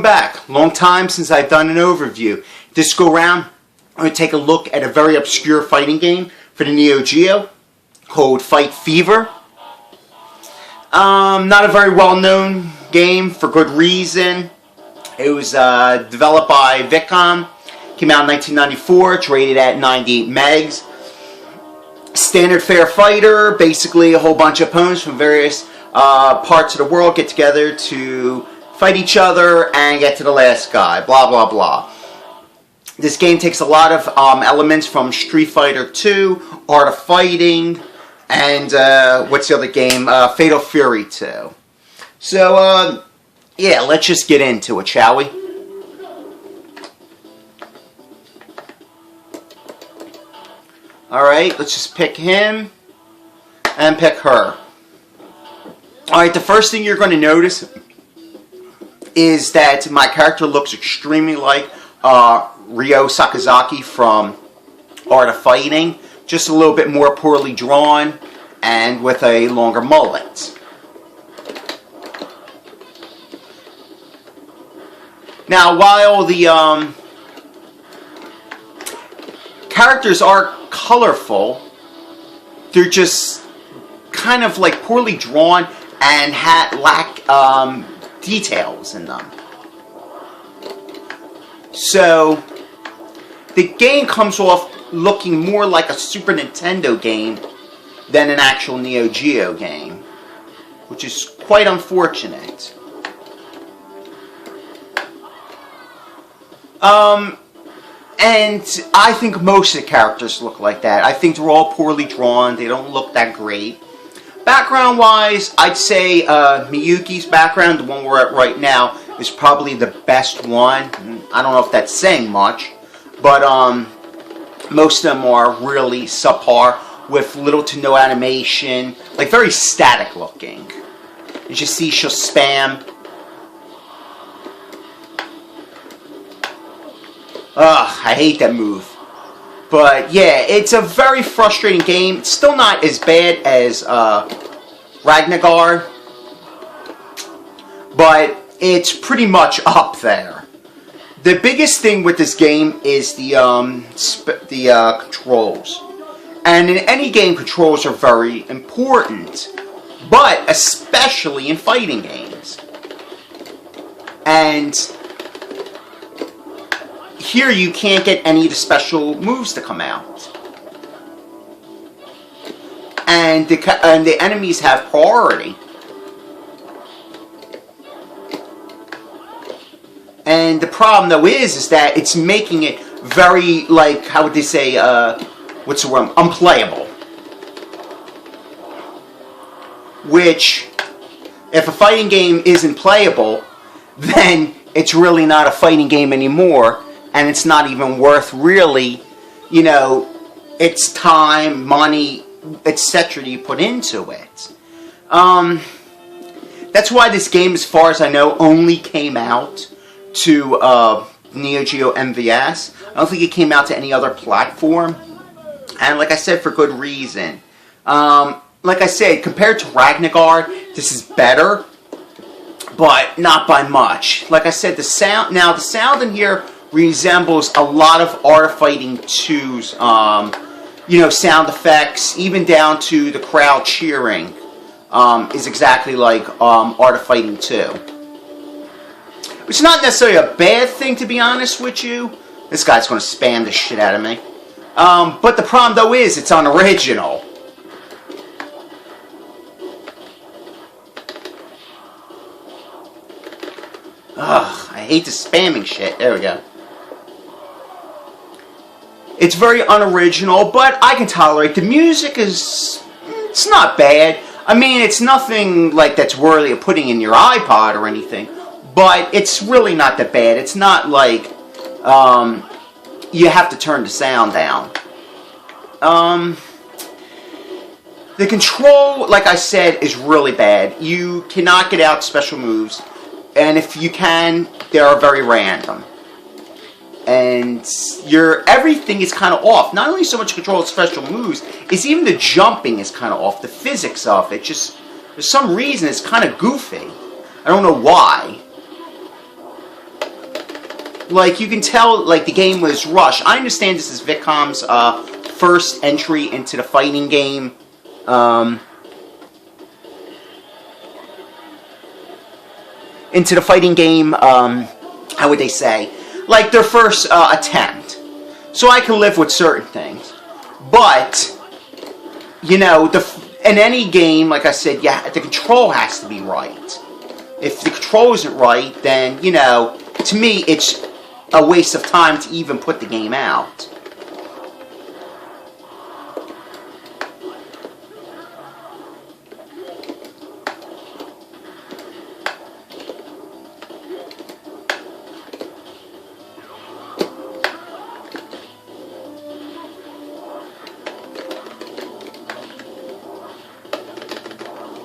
back. Long time since I've done an overview. This go round, I'm going to take a look at a very obscure fighting game for the Neo Geo called Fight Fever. Not a very well-known game for good reason. It was developed by Vicom. Came out in 1994. It's rated at 98 megs. Standard fair fighter. Basically, a whole bunch of opponents from various parts of the world get together to fight each other and get to the last guy. Blah, blah, blah. This game takes a lot of elements from Street Fighter 2, Art of Fighting, and what's the other game? Fatal Fury 2. So, yeah, let's just get into it, shall we? Alright, let's just pick him and pick her. Alright, the first thing you're going to notice is that my character looks extremely like Ryo Sakazaki from Art of Fighting. Just a little bit more poorly drawn and with a longer mullet. Now, while the characters are colorful, they're just kind of like poorly drawn and lack details in them. So the game comes off looking more like a Super Nintendo game than an actual Neo Geo game, which is quite unfortunate. And I think most of the characters look like that. I think they're all poorly drawn. They don't look that great. Background-wise, I'd say Miyuki's background, the one we're at right now, is probably the best one. I don't know if that's saying much, but most of them are really subpar with little to no animation, like very static looking. As you see, she'll spam. Ugh, I hate that move. But yeah, it's a very frustrating game. It's still not as bad as Ragnagar, but it's pretty much up there. The biggest thing with this game is the controls. And in any game, controls are very important, but especially in fighting games. And here you can't get any of the special moves to come out. And the enemies have priority. And the problem, though, is that it's making it very, like, how would they say, what's the word? Unplayable. Which, if a fighting game isn't playable, then it's really not a fighting game anymore. And it's not even worth really, you know, its time, money, etc. you put into it. That's why this game, as far as I know, only came out to Neo Geo MVS. I don't think it came out to any other platform. And like I said, for good reason. Like I said, compared to Ragnagar, this is better, but not by much. Like I said, the sound in here resembles a lot of Art of Fighting 2's, you know, sound effects, even down to the crowd cheering, is exactly like Art of Fighting 2. Which is not necessarily a bad thing, to be honest with you. This guy's going to spam the shit out of me. But the problem, though, is it's unoriginal. Ugh, I hate the spamming shit. There we go. It's very unoriginal, but I can tolerate. The music is, it's not bad. I mean, it's nothing like that's worthy of putting in your iPod or anything, but it's really not that bad. It's not like you have to turn the sound down. The control, like I said, is really bad. You cannot get out special moves, and if you can, they are very random. And everything is kind of off. Not only so much control of special moves, it's even the jumping is kind of off. The physics of it, just for some reason, it's kind of goofy. I don't know why. like, you can tell, like, the game was rushed. I understand this is Vicom's first entry into the fighting game. How would they say? Like, their first attempt. So I can live with certain things. But, you know, in any game, like I said, yeah, the control has to be right. If the control isn't right, then, you know, to me, it's a waste of time to even put the game out.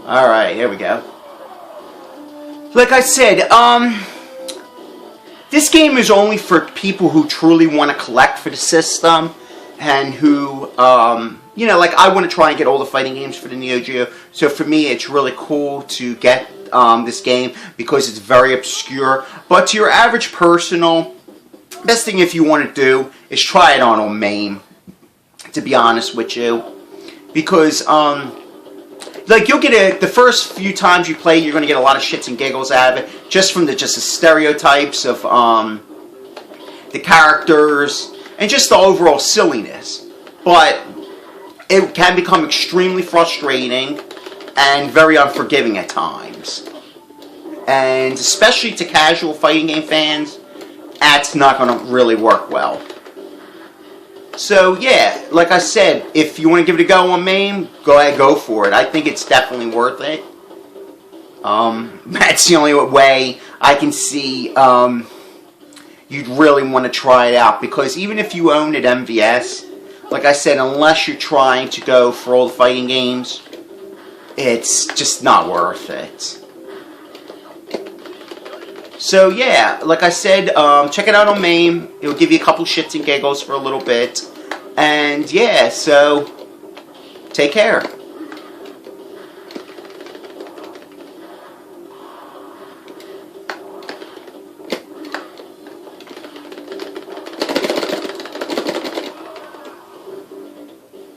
Alright, here we go. Like I said, this game is only for people who truly want to collect for the system, and who, you know, like, I want to try and get all the fighting games for the Neo Geo, so for me it's really cool to get this game, because it's very obscure. But to your average personal, best thing if you want to do is try it on MAME, to be honest with you, because, like, you'll get the first few times you play, you're going to get a lot of shits and giggles out of it, just from the stereotypes of the characters, and just the overall silliness. But it can become extremely frustrating and very unforgiving at times. And especially to casual fighting game fans, that's not going to really work well. So, yeah, like I said, if you want to give it a go on MAME, go ahead, go for it. I think it's definitely worth it. That's the only way I can see you'd really want to try it out. Because even if you own it MVS, like I said, unless you're trying to go for all the fighting games, it's just not worth it. So, yeah, like I said, check it out on MAME. It'll give you a couple shits and giggles for a little bit. And, yeah, so, take care.